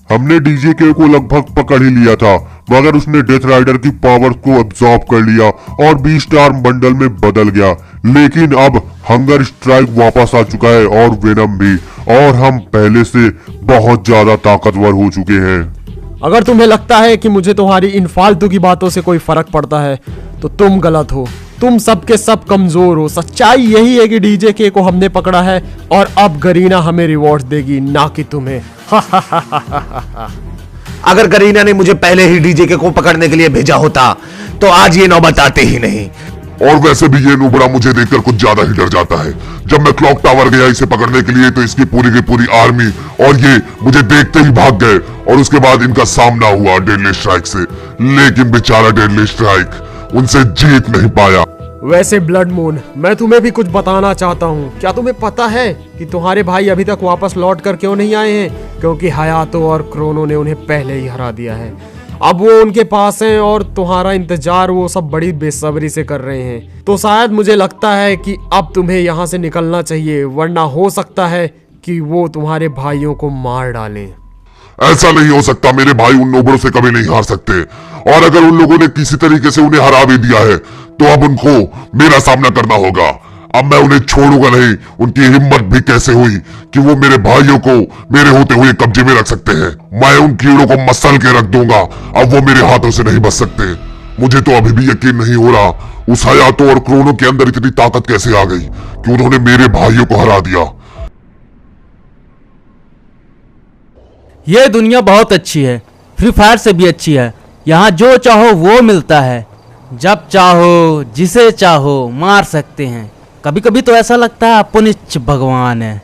हमने डीजे के को लगभग पकड़ ही लिया था, मगर उसने डेथ राइडर की पावर को अब्सॉर्ब कर लिया और बीस्ट आर्म बंडल में बदल गया। लेकिन अब हंगर स्ट्राइक वापस आ चुका है और वेनम भी, और हम पहले से बहुत ज्यादा ताकतवर हो चुके हैं। अगर तुम्हें लगता है कि मुझे तुम्हारी इन फालतू की बातों से कोई फर्क पड़ता है तो तुम गलत हो। तुम सबके सब कमजोर हो। सच्चाई यही है कि डीजे के को हमने पकड़ा है और अब गरीना हमें रिवॉर्ड देगी, ना कि तुम्हें। अगर करीना ने मुझे पहले ही डीजे के को पकड़ने के लिए भेजा होता तो आज ये नौबत आते ही नहीं। और वैसे भी ये नुबड़ा मुझे देखकर कुछ ज्यादा ही डर जाता है। जब मैं क्लॉक टावर गया इसे पकड़ने के लिए तो इसकी पूरी की पूरी आर्मी और ये मुझे देखते ही भाग गए, और उसके बाद इनका सामना हुआ डेडली स्ट्राइक से। लेकिन बेचारा डेडली स्ट्राइक उनसे जीत नहीं पाया। वैसे ब्लड मून, मैं तुम्हें भी कुछ बताना चाहता हूँ। क्या तुम्हें पता है कि तुम्हारे भाई अभी तक वापस लौट कर क्यों नहीं आए हैं? क्योंकि हयातो और क्रोनो ने उन्हें पहले ही हरा दिया है। अब वो उनके पास हैं और तुम्हारा इंतजार वो सब बड़ी बेसब्री से कर रहे हैं। तो शायद मुझे लगता है कि अब तुम्हें यहाँ से निकलना चाहिए, वरना हो सकता है कि वो तुम्हारे भाइयों को मार डालें। ऐसा नहीं हो सकता, मेरे भाई उन नोबड़ों से कभी नहीं हार सकते, और अगर उन लोगों ने किसी तरीके से उन्हें हरा भी दिया है तो अब उनको मेरा सामना करना होगा। अब मैं उन्हें छोड़ूंगा नहीं। उनकी हिम्मत भी कैसे हुई कि वो मेरे भाइयों को मेरे होते हुए कब्जे में रख सकते हैं। मैं उन कीड़ों को मसल के रख दूंगा। अब वो मेरे हाथों से नहीं बच सकते। मुझे तो अभी भी यकीन नहीं हो रहा उस हयातो और क्रोनो के अंदर इतनी ताकत कैसे आ गई कि उन्होंने मेरे भाइयों को हरा दिया। ये दुनिया बहुत अच्छी है, फ्री फायर से भी अच्छी है। यहाँ जो चाहो वो मिलता है, जब चाहो जिसे चाहो मार सकते हैं। कभी कभी तो ऐसा लगता है अपुनिच भगवान है।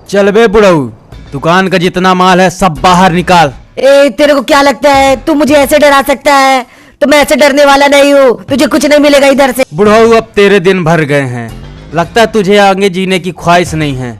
चल बे बुढ़ऊ, दुकान का जितना माल है सब बाहर निकाल। तेरे को क्या लगता है तू मुझे ऐसे डरा सकता है? तो मैं ऐसे डरने वाला नहीं हूँ। तुझे कुछ नहीं मिलेगा इधर से। बुढ़ऊ अब तेरे दिन भर गए हैं, लगता है तुझे आगे जीने की ख्वाहिश नहीं है।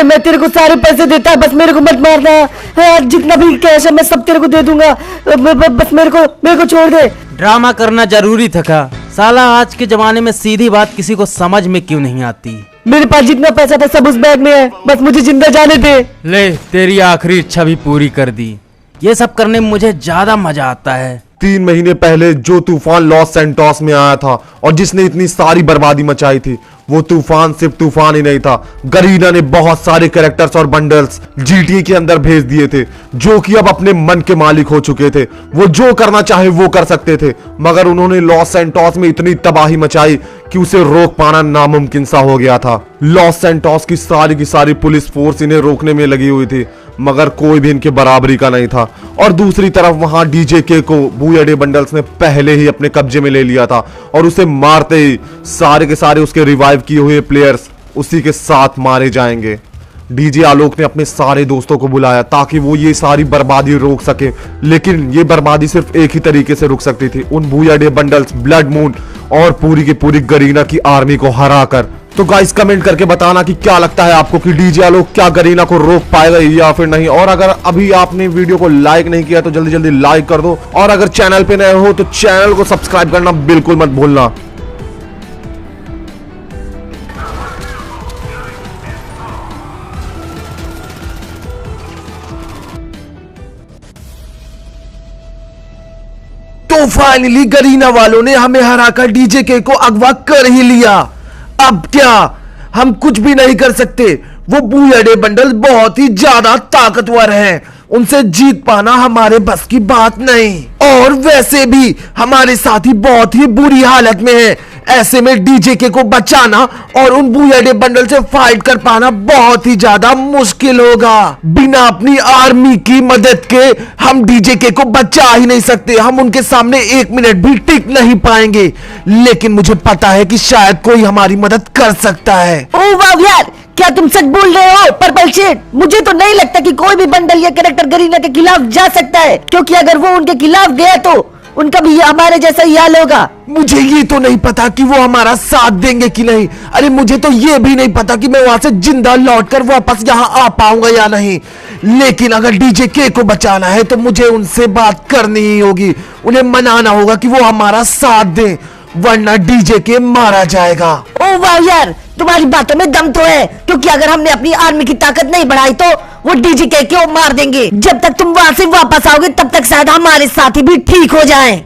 मैं तेरे को सारे पैसे देता, बस मेरे को मत मारना। जितना भी कैश है मैं सब तेरे को दे दूंगा। बस मेरे को छोड़ दे। ड्रामा करना जरूरी था क्या? साला आज के जमाने में सीधी बात किसी को समझ में क्यों नहीं आती? मेरे पास जितना पैसा था सब उस बैग में है, बस मुझे जिंदा जाने दे। ले, तेरी आखिरी इच्छा भी पूरी कर दी। ये सब करने में मुझे ज्यादा मजा आता है। 3 महीने पहले जो तूफान लॉस सैंटोस में आया था और जिसने इतनी सारी बर्बादी मचाई थी, वो तूफान सिर्फ तूफान ही नहीं था। गरीना ने बहुत सारे कैरेक्टर्स और बंडल्स जीटीए के अंदर भेज दिए थे, जो कि अब अपने मन के मालिक हो चुके थे। वो जो करना चाहे वो कर सकते थे, मगर उन्होंने लॉस सैंटोस में इतनी तबाही मचाई कि उसे रोक पाना नामुमकिन सा हो गया था। लॉस सैंटोस की सारी पुलिस फोर्स इन्हें रोकने में लगी हुई थी, मगर कोई भी इनके बराबरी का नहीं था। और दूसरी तरफ वहां डीजे के को बूया डे बंडल्स ने पहले ही अपने कब्जे में ले लिया था, और उसे मारते ही सारे के सारे उसके रिवाइव किए हुए प्लेयर्स उसी के साथ मारे जाएंगे। डीजे आलोक ने अपने सारे दोस्तों को बुलाया ताकि वो ये सारी बर्बादी रोक सके, लेकिन ये बर्बादी सिर्फ एक ही तरीके से रुक सकती थी, उन booyah day bundles, blood moon और पूरी की पूरी गरीना की आर्मी को हरा कर। तो गाइस कमेंट करके बताना कि क्या लगता है आपको कि डीजे आलोक क्या गरीना को रोक पाएगा या फिर नहीं। और अगर अभी आपने वीडियो को लाइक नहीं किया तो जल्दी जल्दी लाइक कर दो, और अगर चैनल पे नए हो तो चैनल को सब्सक्राइब करना बिल्कुल मत भूलना। तो फाइनली गरीना वालों ने हमें हराकर डीजे के को अगवा कर ही लिया। अब क्या हम कुछ भी नहीं कर सकते। वो बूया डे बंडल बहुत ही ज्यादा ताकतवर हैं, उनसे जीत पाना हमारे बस की बात नहीं। और वैसे भी हमारे साथी बहुत ही बुरी हालत में हैं। ऐसे में डीजे के को बचाना और उन बूया डे बंडल से फाइट कर पाना बहुत ही ज्यादा मुश्किल होगा। बिना अपनी आर्मी की मदद के हम डीजे के को बचा ही नहीं सकते। हम उनके सामने 1 मिनट भी टिक नहीं पाएंगे। लेकिन मुझे पता है कि शायद कोई हमारी मदद कर सकता है। ओ वाह यार, क्या तुम सच बोल रहे हो पर्पल शेड? मुझे तो नहीं लगता कि कोई भी बंडल या कैरेक्टर गरीना के खिलाफ जा सकता है, क्योंकि अगर वो उनके खिलाफ गया तो उनका भी हमारे जैसा ही हाल होगा। मुझे ये तो नहीं पता कि वो हमारा साथ देंगे कि नहीं। अरे मुझे तो ये भी नहीं पता कि मैं वहां से जिंदा लौटकर वापस यहाँ आ पाऊंगा या नहीं। लेकिन अगर डीजे के को बचाना है तो मुझे उनसे बात करनी ही होगी। उन्हें मनाना होगा कि वो हमारा साथ दें। वरना डीजे के मारा जाएगा। ओ वाह यार, तुम्हारी बातों में दम तो है, क्योंकि अगर हमने अपनी आर्मी की ताकत नहीं बढ़ाई तो वो डीजे के मार देंगे। जब तक तुम वहां से वापस आओगे तब तक शायद हमारे साथी भी ठीक हो जाएं।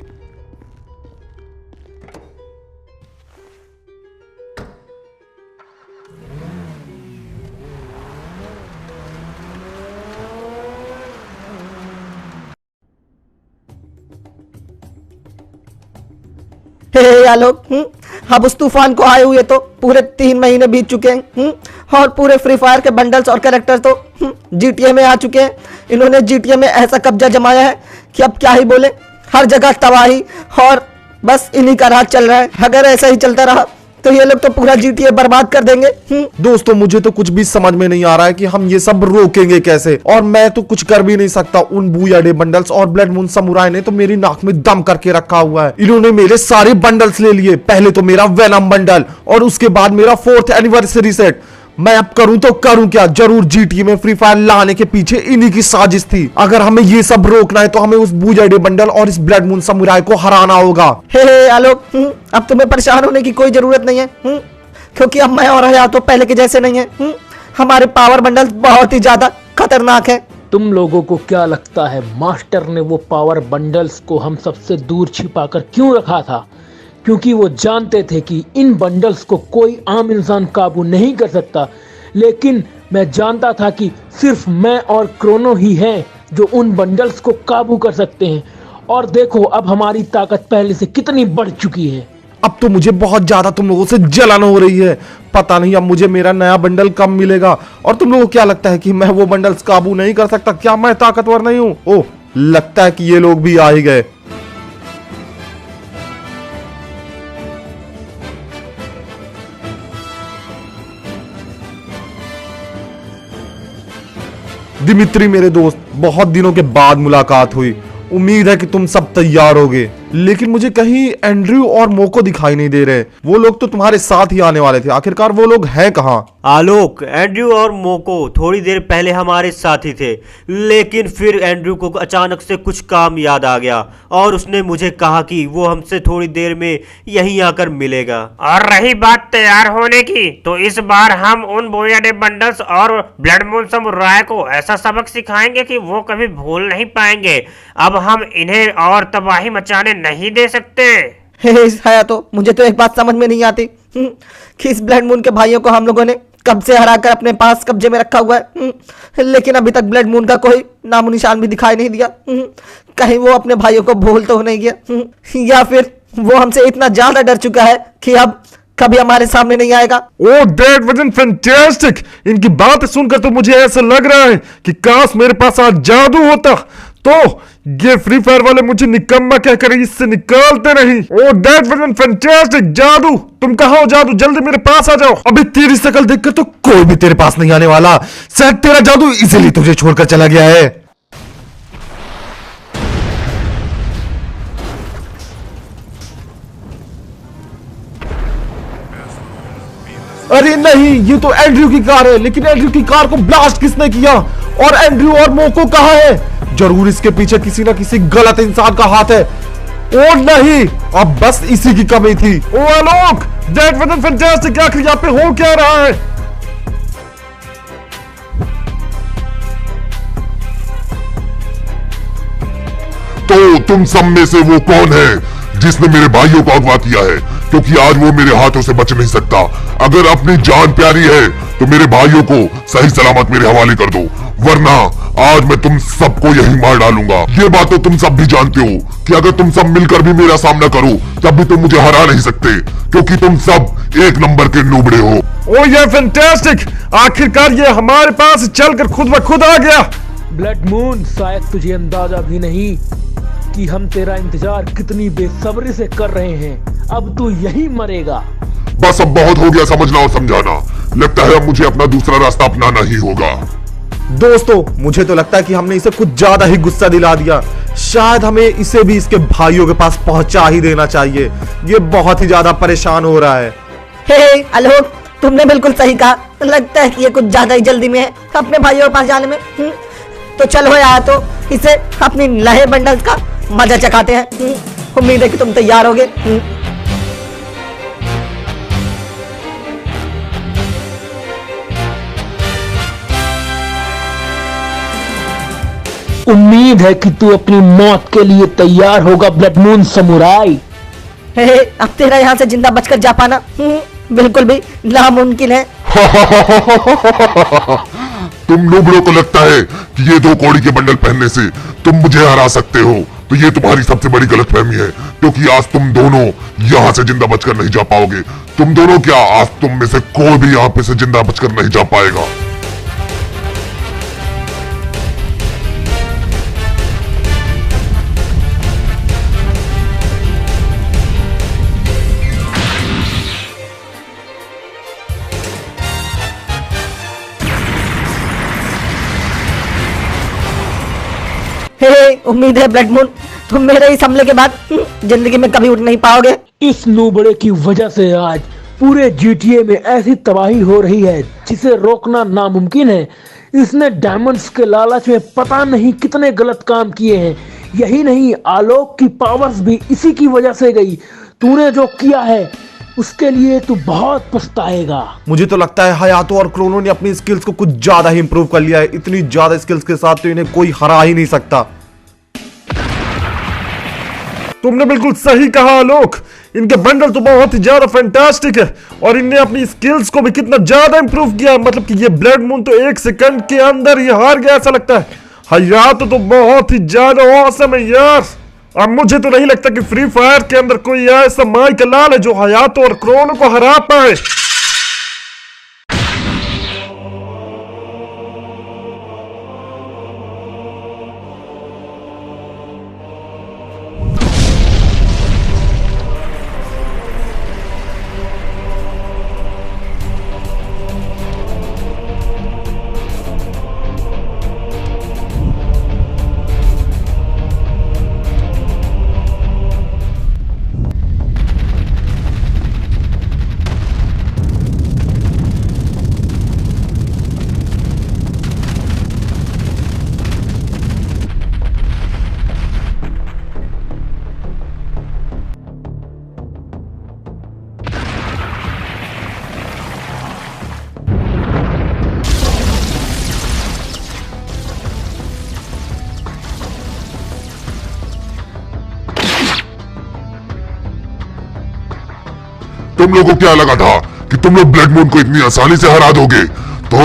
हे आलोक, अब उस तूफान को आए हुए तो पूरे 3 महीने बीत चुके हैं, और पूरे फ्री फायर के बंडल्स और कैरेक्टर तो जीटीए में आ चुके हैं। इन्होंने जीटीए में ऐसा कब्जा जमाया है कि अब क्या ही बोले, हर जगह तबाही, और बस इन्हीं का राज चल रहा है। अगर ऐसा ही चलता रहा तो ये लोग तो पूरा जीटीए बर्बाद कर देंगे। दोस्तों मुझे तो कुछ भी समझ में नहीं आ रहा है कि हम ये सब रोकेंगे कैसे, और मैं तो कुछ कर भी नहीं सकता। उन बूयाडे बंडल्स और ब्लड मून समुराई ने तो मेरी नाक में दम करके रखा हुआ है। इन्होंने मेरे सारे बंडल्स ले लिए, पहले तो मेरा वेनम बंडल और उसके बाद मेरा 4th एनिवर्सरी सेट। मैं अब करूं तो करूं क्या, जरूर जीटीए में फ्री फायर लाने के पीछे इन्हीं की साजिश थी। अगर हमें ये सब रोकना है तो हमें उस बूजाडे बंडल और इस ब्लड मून समुराई को हराना होगा। हे आलोक, अब तुम्हें परेशान होने की कोई जरूरत नहीं है, क्योंकि अब मैं और हया तो पहले के जैसे नहीं है। हमारे पावर बंडल बहुत ही ज्यादा खतरनाक है। तुम लोगों को क्या लगता है मास्टर ने वो पावर बंडल्स को हम सबसे दूर छिपाकर क्यों रखा था? क्योंकि वो जानते थे कि इन बंडल्स को कोई आम इंसान काबू नहीं कर सकता। लेकिन मैं जानता था कि सिर्फ मैं और क्रोनो ही हैं जो उन बंडल्स को काबू कर सकते हैं। और देखो अब हमारी ताकत पहले से कितनी बढ़ चुकी है। अब तो मुझे बहुत ज्यादा तुम लोगों से जलन हो रही है। पता नहीं अब मुझे मेरा नया बंडल कब मिलेगा। और तुम लोगों को क्या लगता है कि मैं वो बंडल्स काबू नहीं कर सकता? क्या मैं ताकतवर नहीं हूं? ओह, लगता है कि ये लोग भी आ ही गए। दिमित्री मेरे दोस्त, बहुत दिनों के बाद मुलाकात हुई। उम्मीद है कि तुम सब तैयार होगे, लेकिन मुझे कहीं एंड्रयू और मोको दिखाई नहीं दे रहे। वो लोग तो तुम्हारे साथ ही आने वाले थे, आखिरकार वो लोग हैं कहाँ? आलोक, एंड्रयू और मोको थोड़ी देर पहले हमारे साथ ही थे, लेकिन फिर एंड्रयू को अचानक से कुछ काम याद आ गया और उसने मुझे कहा कि वो हमसे थोड़ी देर में यहीं आकर मिलेगा। और रही बात तैयार होने की, तो इस बार हम उन बोयाडे बंडल्स और ब्लड मून समुराय को ऐसा सबक सिखाएंगे कि वो कभी भूल नहीं पाएंगे। अब हम इन्हें और तबाही मचाने नहीं दे सकते। तो मुझे तो एक बात समझ में नहीं आती कि इस ब्लड मून के भाइयों को हम लोगों ने कब से हराकर अपने पास कब्जे में रखा हुआ है, लेकिन अभी तक ब्लड मून का कोई नामो निशान भी दिखाई नहीं दिया। कहीं वो अपने भाइयों को भूल तो नहीं गया, या फिर वो हमसे इतना ज्यादा डर चुका है कि अब कभी हमारे सामने नहीं आएगा। Oh that was fantastic. इनकी बातें सुनकर तो मुझे ऐसा लग रहा है कि काश मेरे पास आज जादू होता तो ये फ्री फायर वाले मुझे निकम्मा कहकर इससे निकालते नहीं। Oh that was fantastic. जादू, तुम कहाँ हो जादू? जल्दी मेरे पास आ जाओ। अभी तेरी शक्ल देखकर तो कोई भी तेरे पास नहीं आने वाला। शायद तेरा जादू इसीलिए तुझे छोड़कर चला गया है। अरे नहीं, ये तो एंड्रयू की कार है, लेकिन एंड्रयू की कार को ब्लास्ट किसने किया? और एंड्रयू और मोको कहाँ है? जरूर इसके पीछे किसी ना किसी गलत इंसान का हाथ है। ओ नहीं, अब बस इसी की कमी थी। ओ आलोक, दैट वाज़ फैंटास्टिक। आखिर यहाँ पे हो क्या रहा है? तो तुम सब में से वो कौन है जिसने मेरे भाइयों को अगवा किया है? क्योंकि आज वो मेरे हाथों से बच नहीं सकता। अगर अपनी जान प्यारी है तो मेरे भाइयों को सही सलामत मेरे हवाले कर दो, वरना आज मैं तुम सबको यही मार डालूंगा। ये बात तो तुम सब भी जानते हो कि अगर तुम सब मिलकर भी मेरा सामना करो तब भी तुम मुझे हरा नहीं सकते, क्योंकि तुम सब एक नंबर के नूबड़े हो। ओ ये फैंटास्टिक, आखिरकार ये हमारे पास चलकर खुद ब खुद आ गया। ब्लड मून, शायद तुझे अंदाजा भी नहीं कि हम तेरा इंतजार कितनी बेसब्री से कर रहे हैं। अब तू यही मरेगा। बस अब बहुत हो गया समझना और समझाना। लगता है अब मुझे अपना दूसरा रास्ता अपनाना ही होगा। दोस्तों मुझे तो लगता है कि हमने इसे कुछ ज्यादा ही गुस्सा दिला दिया। शायद हमें इसे भी इसके भाइयों के पास पहुंचा ही देना चाहिए। ये बहुत ही ज्यादा परेशान हो रहा है। हे आलोक, तुमने बिल्कुल सही कहा। लगता है कि ये कुछ ज्यादा ही जल्दी में है अपने भाइयों के पास जाने में। तो चलो यार, तो इसे अपनी लहे बंडल्स का मजा चखाते हैं। उम्मीद है कि तुम तैयार होगे। उम्मीद है कि तू अपनी मौत के लिए तैयार होगा ब्लड मून समुराई। अब तेरा यहाँ से जिंदा बचकर जा पाना बिल्कुल भी नामुमकिन है। तुम लोगों को लगता है कि ये 2 कौड़ी के बंडल पहनने से तुम मुझे हरा सकते हो, तो ये तुम्हारी सबसे बड़ी गलतफहमी है, क्योंकि आज तुम दोनों यहाँ से जिंदा बचकर नहीं जा पाओगे। तुम दोनों क्या, आज तुम में से कोई भी यहाँ पे से जिंदा बचकर नहीं जा पाएगा। उम्मीद है ब्लड मून तुम मेरे इस हमले के बाद जिंदगी में कभी उठ नहीं पाओगे। इस नूबड़े की वजह से आज पूरे GTA में ऐसी तबाही हो रही है जिसे रोकना नामुमकिन है। इसने डायमंड्स के लालच में पता नहीं कितने गलत काम किए हैं। यही नहीं, आलोक की पावर्स भी इसी की वजह से गई। तूने जो किया है उसके लिए तू बहुत पछताएगा। मुझे तो लगता है हयातो और क्रोनो ने अपनी स्किल्स को कुछ ज्यादा ही इंप्रूव कर लिया है। इतनी ज्यादा स्किल्स के साथ तो इन्हें कोई हरा ही नहीं सकता। तुमने बिल्कुल सही कहा आलोक, इनके बंडल तो बहुत ही ज्यादा फैंटास्टिक है और इनने अपनी स्किल्स को भी कितना ज्यादा इंप्रूव किया। मतलब कि ये ब्लड मून तो 1 सेकंड के अंदर ही हार गया ऐसा लगता है। हयातो तो बहुत ही ज्यादा औसम है यार। अब मुझे तो नहीं लगता कि फ्री फायर के अंदर कोई ऐसा माई का लाल है जो हयातो और क्रोनो को हरा पाए। तुम लोगों को क्या लगा था कि तुम लोग ब्लड मून को इतनी आसानी से हरा दोगे? तो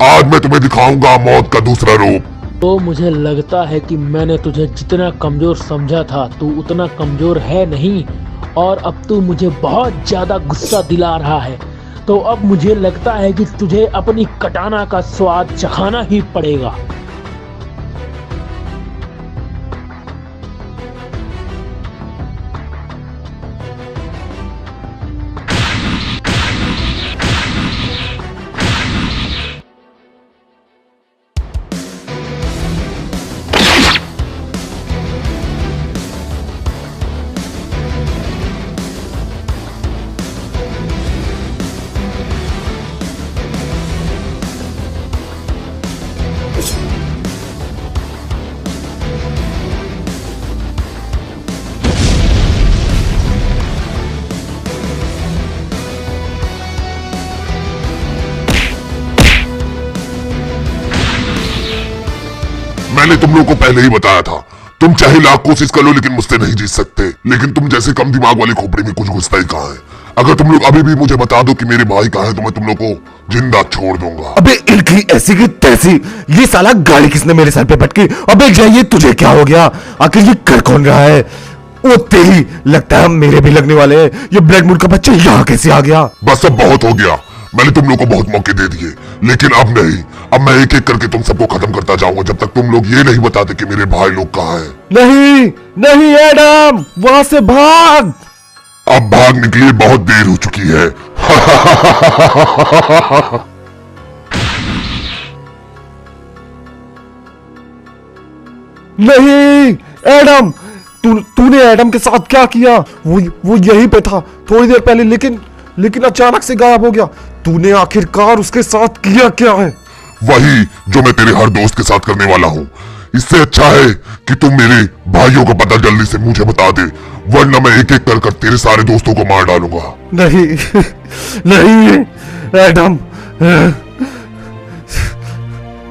आज मैं तुम्हें दिखाऊंगा मौत का दूसरा रूप। तो मुझे लगता है कि मैंने तुझे जितना कमजोर समझा था तू उतना कमजोर है नहीं, और अब तू मुझे बहुत ज्यादा गुस्सा दिला रहा है। तो अब मुझे लगता है कि तुझे अपनी कटाना का स्वाद चखाना ही पड़ेगा। मैंने तुम लोगों को पहले ही बताया था, तुम चाहे लाख कोशिश कर लो लेकिन मुझसे नहीं जीत सकते। लेकिन तुम जैसे कम दिमाग वाली खोपड़ी में कुछ घुसता ही कहाँ है। अगर तुम लोग अभी भी मुझे बता दो कि मेरे भाई कहाँ है तो मैं तुम लोग को जिंदा छोड़ दूंगा। अबे इनकी ऐसी की तैसी, ये साला गाड़ी किसने मेरे सर पे पटकी? अबे जाइए, तुझे क्या हो गया? आखिर ये कर कौन रहा है? ओ तेरी, लगता है मेरे भी लगने वाले हैं। ये ब्लड मून का बच्चा यहाँ कैसे आ गया? बस अब बहुत हो गया, मैंने तुम लोग को बहुत मौके दे दिए, लेकिन अब नहीं। अब मैं एक एक करके तुम सबको खत्म करता जाऊंगा जब तक तुम लोग ये नहीं बताते कि मेरे भाई लोग कहाँ हैं। नहीं नहीं एडम, वहां से भाग। अब भागने के लिए बहुत देर हो चुकी है। नहीं एडम, तूने एडम के साथ क्या किया? वो यहीं पे था थोड़ी देर पहले, लेकिन अचानक से गायब हो गया। तूने आखिरकार उसके साथ किया क्या है? वही जो मैं तेरे हर दोस्त के साथ करने वाला हूँ। इससे अच्छा है कि तुम मेरे भाइयों का पता जल्दी से मुझे बता दे, वरना मैं एक एक कर तेरे सारे दोस्तों को मार डालूंगा। नहीं नहीं एडम,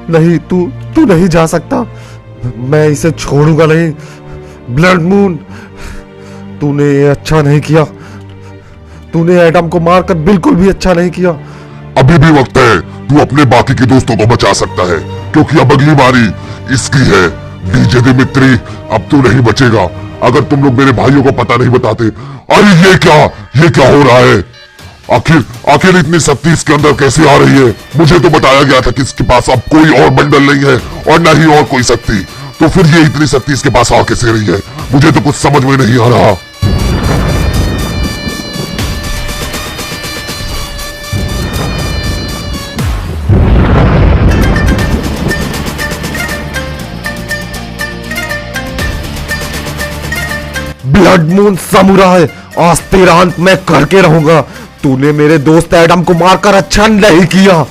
नहीं, तू नहीं जा सकता। मैं इसे छोड़ूंगा नहीं। ब्लड मून, तूने ये अच्छा नहीं किया। तूने एडम को मारकर बिल्कुल भी अच्छा नहीं किया। अभी भी वक्त है, तू अपने बाकी के दोस्तों को बचा सकता है, क्योंकि अब अगली बारी इसकी है। डीजे दिमित्री, अब तू नहीं बचेगा अगर तुम लोग मेरे भाइयों को पता नहीं बताते। अरे ये क्या हो रहा है? आखिर इतनी शक्ति इसके अंदर कैसे आ रही है? मुझे तो बताया गया था कि इसके पास अब कोई और बंडल नहीं है और न ही और कोई शक्ति, तो फिर ये इतनी शक्ति इसके पास आ कैसे रही है? मुझे तो कुछ समझ में नहीं आ रहा। ब्लड मून समुराई, आज तेरा अंत मैं करके रहूंगा। तूने मेरे दोस्त एडम को मारकर अच्छा नहीं किया,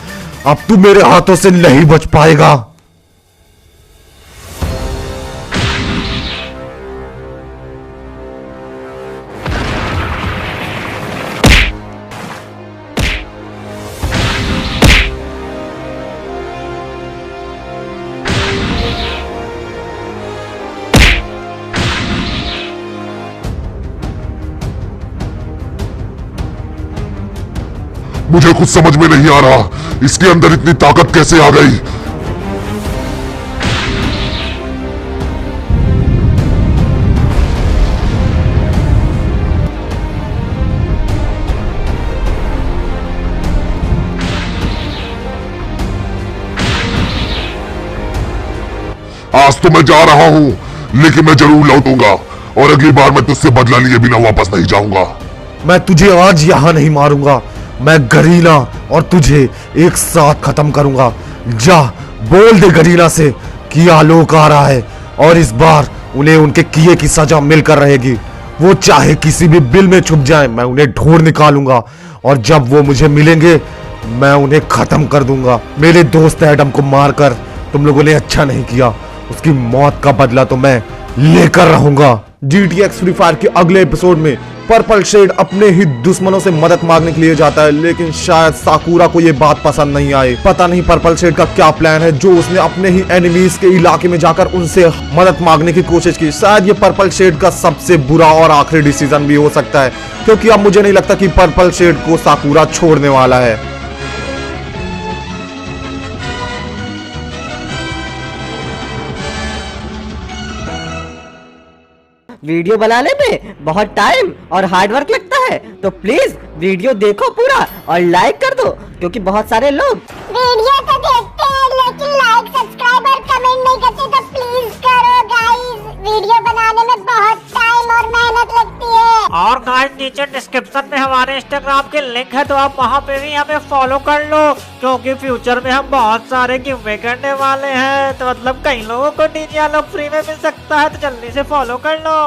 अब तू मेरे हाथों से नहीं बच पाएगा। मुझे कुछ समझ में नहीं आ रहा, इसके अंदर इतनी ताकत कैसे आ गई? आज तो मैं जा रहा हूं, लेकिन मैं जरूर लौटूंगा और अगली बार मैं तुझसे बदला लिए बिना वापस नहीं जाऊंगा। मैं तुझे आज यहां नहीं मारूंगा, मैं गरीना और तुझे एक साथ खत्म करूंगा। जा बोल दे गरीना से कि आलोक आ रहा है और इस बार उन्हें उनके किए की सजा मिलकर रहेगी। वो चाहे किसी भी बिल में छुप जाए, मैं उन्हें ढूंढ निकालूंगा और जब वो मुझे मिलेंगे मैं उन्हें खत्म कर दूंगा। मेरे दोस्त एडम को मारकर तुम लोगों ने अच्छा नहीं किया, उसकी मौत का बदला तो मैं लेकर रहूंगा। GTX फ्री फायर के अगले एपिसोड में पर्पल शेड अपने ही दुश्मनों से मदद मांगने के लिए जाता है, लेकिन शायद साकुरा को ये बात पसंद नहीं आए। पता नहीं पर्पल शेड का क्या प्लान है जो उसने अपने ही एनिमीज के इलाके में जाकर उनसे मदद मांगने की कोशिश की। शायद ये पर्पल शेड का सबसे बुरा और आखिरी डिसीजन भी हो सकता है, क्योंकि अब मुझे नहीं लगता कि पर्पल शेड को साकुरा छोड़ने वाला है। वीडियो बनाने में बहुत टाइम और हार्ड वर्क लगता है, तो प्लीज वीडियो देखो पूरा और लाइक कर दो, क्योंकि बहुत सारे लोग वीडियो तो देखते हैं लेकिन लाइक सब्सक्राइब और कमेंट नहीं करते, तो प्लीज करो गाइस। वीडियो बनाने में बहुत टाइम और मेहनत लगती है। और गाइस नीचे डिस्क्रिप्शन में हमारे इंस्टाग्राम के लिंक है, तो आप वहाँ पे भी हमें फॉलो कर लो, क्योंकि फ्यूचर में हम बहुत सारे गिवे करने वाले हैं। तो मतलब कई लोगों को डीजे फ्री में मिल सकता है, तो जल्दी से फॉलो कर लो।